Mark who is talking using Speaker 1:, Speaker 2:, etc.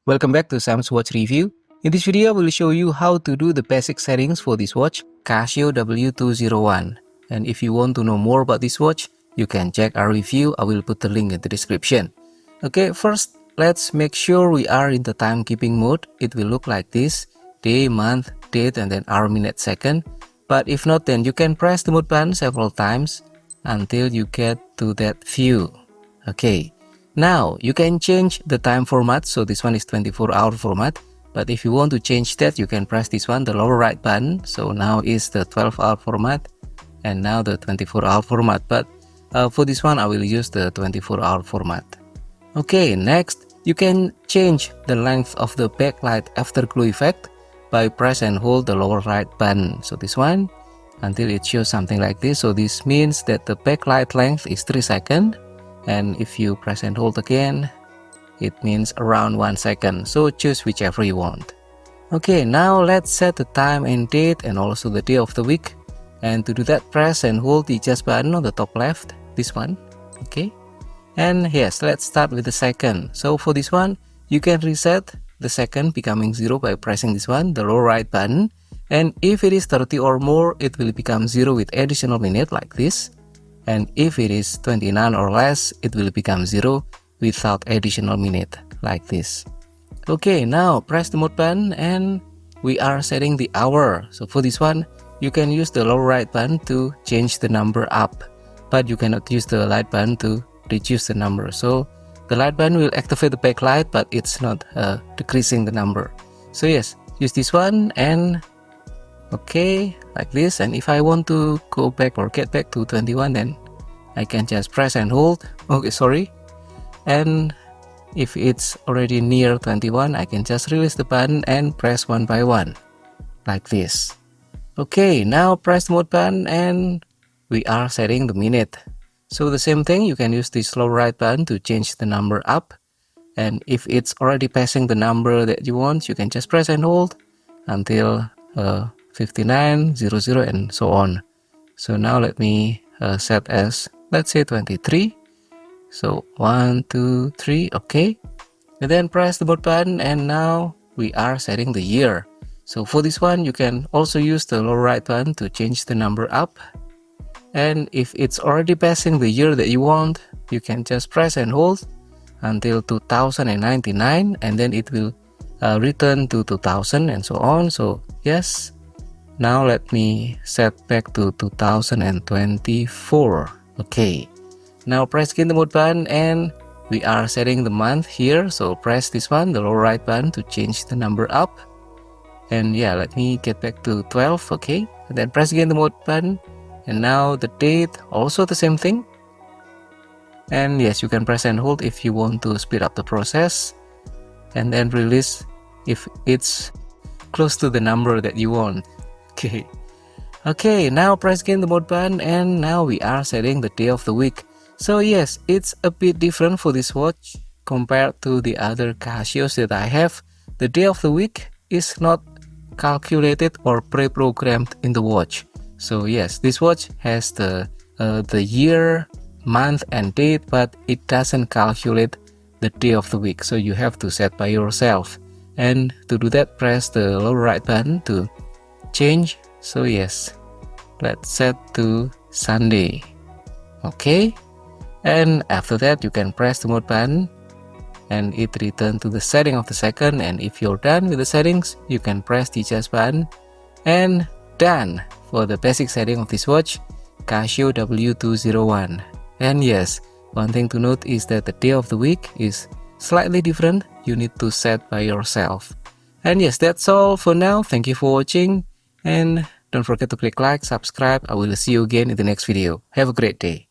Speaker 1: Welcome back to Sam's Watch Review. In this video, I will show you how to do the basic settings for this watch, Casio W-201. And if you want to know more about this watch, you can check our review. I will put the link in the description. Okay, first, let's make sure we are in the timekeeping mode. It will look like this: day, month, date, and then hour, minute, second. But if not, then you can press the mode button several times until you get to that view. Okay. Now, you can change the time format, so this one is 24-hour format. But if you want to change that, you can press this one, the lower right button. So now is the 12-hour format, and now the 24-hour format. But for this one, I will use the 24-hour format. Okay, next, you can change the length of the backlight afterglow effect by press and hold the lower right button. So this one, until it shows something like this. So this means that the backlight length is 3 seconds. And if you press and hold again, it means around 1 second. So choose whichever you want. Okay, now let's set the time and date and also the day of the week. And to do that, press and hold the adjust button on the top left, this one. Okay, and yes, let's start with the second. So for this one, you can reset the second becoming 0 by pressing this one, the lower right button. And if it is 30 or more, it will become 0 with additional minute like this. And if it is 29 or less, it will become 0 without additional minute, like this. Okay, now press the mode button and we are setting the hour. So for this one, you can use the lower right button to change the number up, but you cannot use the light button to reduce the number. So the light button will activate the backlight, but it's not decreasing the number. So yes, use this one and okay, like this. And if I want to go back or get back to 21, then I can just press and hold. Okay, sorry. And if it's already near 21, I can just release the button and press one by one, like this. Okay, now press the mode button and we are setting the minute. So the same thing, you can use the lower right button to change the number up. And if it's already passing the number that you want, you can just press and hold until 59, 00, and so on. So now let me set as, let's say 23. So 1, 2, 3, okay. And then press the mode button and now we are setting the year. So for this one, you can also use the lower right button to change the number up. And if it's already passing the year that you want, you can just press and hold until 2099, and then it will return to 2000 and so on. So yes. Now let me set back to 2024. Okay. Now press again the mode button and we are setting the month here. So press this one, the lower right button, to change the number up. And yeah, let me get back to 12. Okay. And then press again the mode button. And now the date, also the same thing. And yes, you can press and hold if you want to speed up the process. And then release if it's close to the number that you want. Okay, now press again the mode button and now we are setting the day of the week. So yes, it's a bit different for this watch compared to the other Casios that I have. The day of the week is not calculated or pre-programmed in the watch. So yes, this watch has the year, month, and date, but it doesn't calculate the day of the week. So you have to set by yourself. And to do that, press the lower right button to change. So yes, let's set to Sunday. Okay, and after that you can press the mode button and it returns to the setting of the second. And if you're done with the settings, you can press the adjust button and done for the basic setting of this watch, Casio W-201. And yes, one thing to note is that the day of the week is slightly different. You need to set by yourself. And yes, that's all for now. Thank you for watching. And don't forget to click like, subscribe. I will see you again in the next video. Have a great day.